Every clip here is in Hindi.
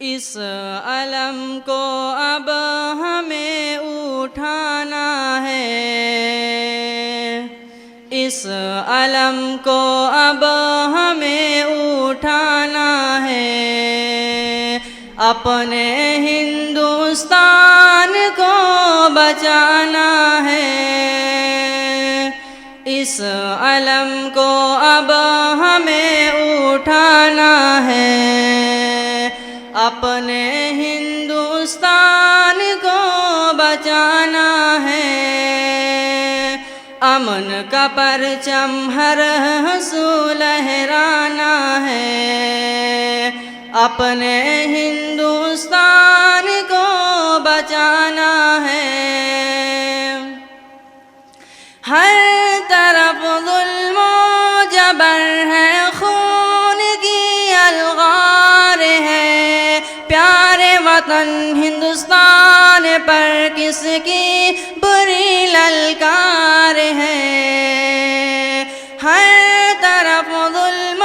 इस अलम को अब हमें उठाना है, इस अलम को अब हमें उठाना है, अपने हिंदुस्तान को बचाना है। इस अलम को अब हमें उठाना है, अपने हिंदुस्तान को बचाना है। अमन का परचम हर हंसू लहराना है, अपने हिंदुस्तान को बचाना है। हर तरफ जुल्म जबर है, खून की अलगार है, प्यारे वतन हिंदुस्तान पर किसकी बुरी ललकार है। हर तरफ जुल्म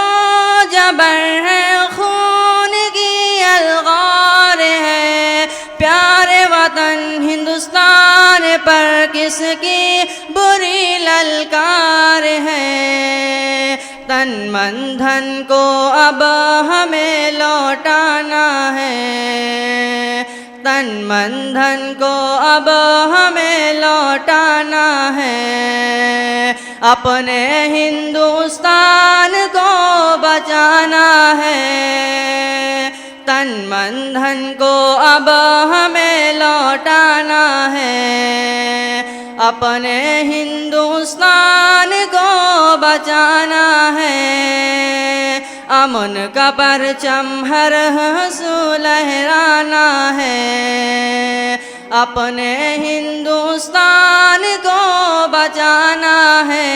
जबर है, खून की अलगार है, प्यारे वतन हिंदुस्तान पर किसकी बुरी ललकार है। तन मन धन को अब हमें लौटाना है, तन मन धन को अब हमें लौटाना है, अपने हिंदुस्तान को बचाना है। तन मन धन को अब हमें लौटाना है, अपने हिंदुस्तान को बचाना है। अमन का परचम हर हंसू लहराना है, अपने हिंदुस्तान को बचाना है।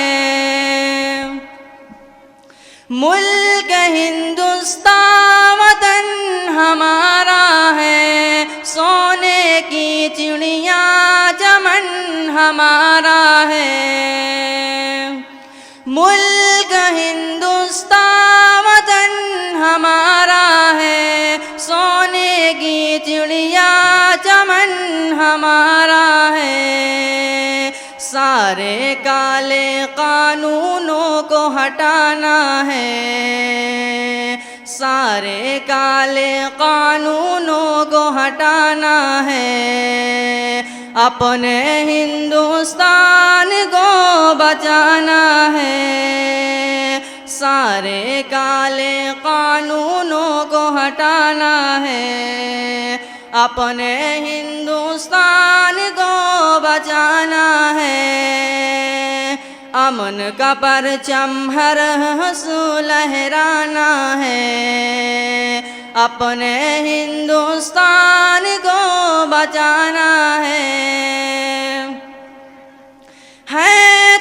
मुल्क हिंदुस्तान वतन हमारा है, सोने की चिड़िया चमन हमारा है। मुल्क हिंदुस्तान वतन हमारा है, सोने की चिड़िया चमन हमारा है। सारे काले कानूनों को हटाना है, सारे काले कानूनों को हटाना है, अपने हिंदुस्तान को बचाना है। सारे काले कानूनों को हटाना है, अपने हिंदुस्तान को बचाना है। अमन का परचम हर हंसू लहराना है, अपने हिंदुस्तान को बचाना है।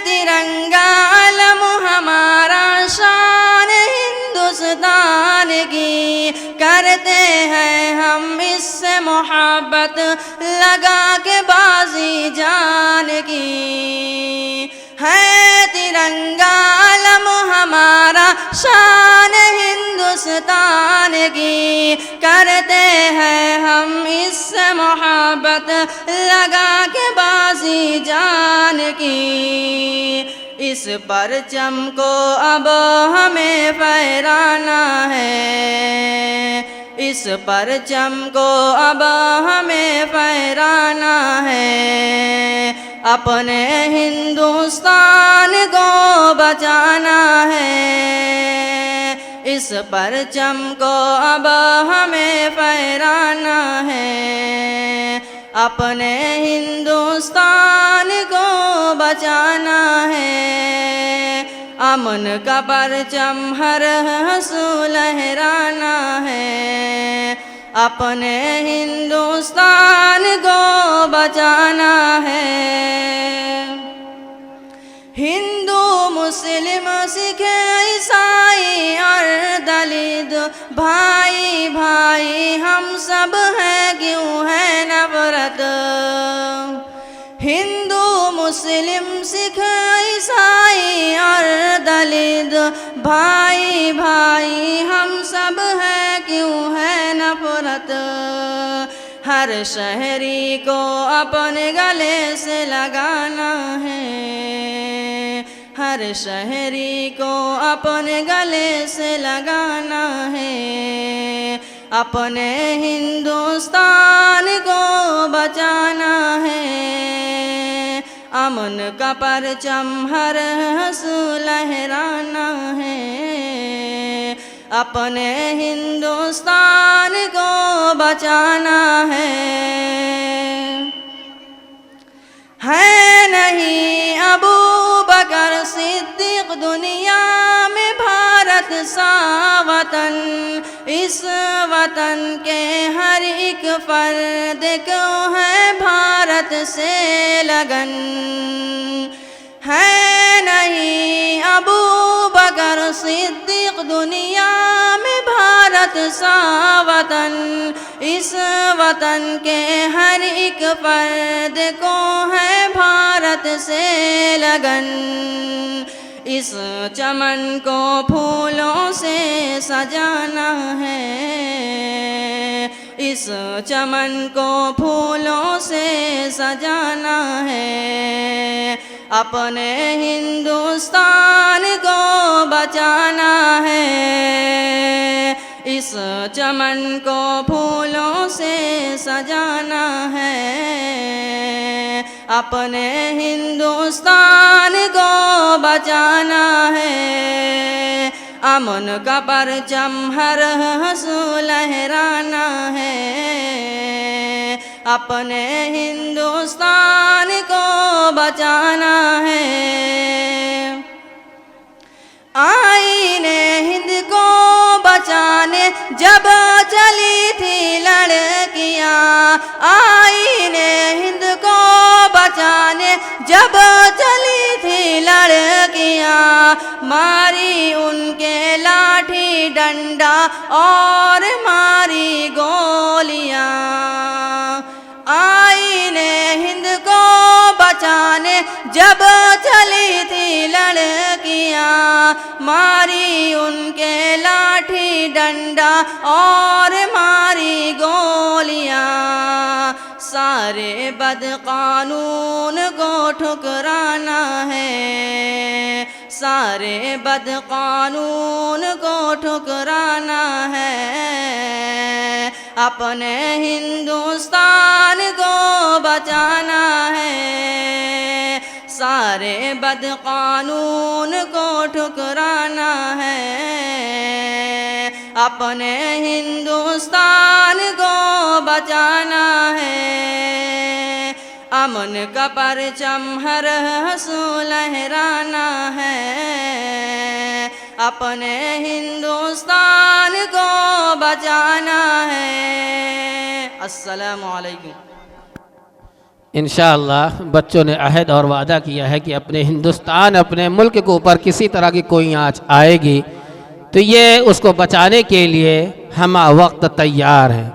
तिरंगा अलम हमारा शान हिंदुस्तान की, करते हैं हम इससे मोहब्बत लगा के बाजी जान की। है तिरंगा अलम हमारा शान हिंदुस्तान की, करते हैं हम इससे मोहब्बत लगा के बाजी जान की। इस परचम को अब हमें फहराना है, इस परचम को अब हमें फहराना है, अपने हिंदुस्तान को बचाना है। इस परचम को अब हमें फहराना है, अपने हिंदुस्तान को बचाना है। अमन का परचम हर हंसू लहराना है, अपने हिंदुस्तान को बचाना है। हिंदू मुस्लिम सिख ईसाई और दलित भाई भाई हम सब हैं, क्यों है नफरत। हिंदू मुस्लिम सिख ईसाई और दलित दलिद, भाई भाई हम सब हैं क्यों है नफरत। हर शहरी को अपने गले से लगाना है, हर शहरी को अपने गले से लगाना है। अपने हिंदुस्तान को बचाना है, अमन का परचम हर हंसू लहराना है। अपने हिंदुस्तान को बचाना है नहीं अबू बकर सिद्दीक दुनिया में भारत सा वतन। इस वतन के हर एक फर्द को है भारत से लगन। है नहीं अबू बकर सिद्दीक दुनिया में भारत सा वतन। इस वतन के हर एक फर्द को है भारत से लगन। इस चमन को फूलों से सजाना है, इस चमन को फूलों से सजाना है। अपने हिंदुस्तान को बचाना है, इस चमन को फूलों से सजाना है। अपने हिंदुस्तान को बचाना है, अमन का परचम हर हंसू लहराना है। अपने हिंदुस्तान को बचाना है। आईने हिंद को बचाने जब चली थी लड़कियां, आईने हिंद को बचाने जब चली थी लड़कियां। मारी उनके लाठी डंडा और मारी गोलियां। आईने हिंद को बचाने जब चली थी लड़कियां। मारी उनके लाठी डंडा और मारी गोलियां। सारे बदकानून को ठुकराना है, सारे बदकानून को ठुकराना है। अपने हिंदुस्तान को बचाना है, सारे बदकानून को ठुकराना है। अपने हिंदुस्तान को बचाना है, अमन का परचम हर हंसू लहराना है। अपने हिंदुस्तान को बचाना है। अस्सलामु अलैकुम। इंशाअल्लाह बच्चों ने अहद और वादा किया है कि अपने हिंदुस्तान, अपने मुल्क के ऊपर किसी तरह की कोई आँच आएगी तो ये उसको बचाने के लिए हम वक्त तैयार हैं।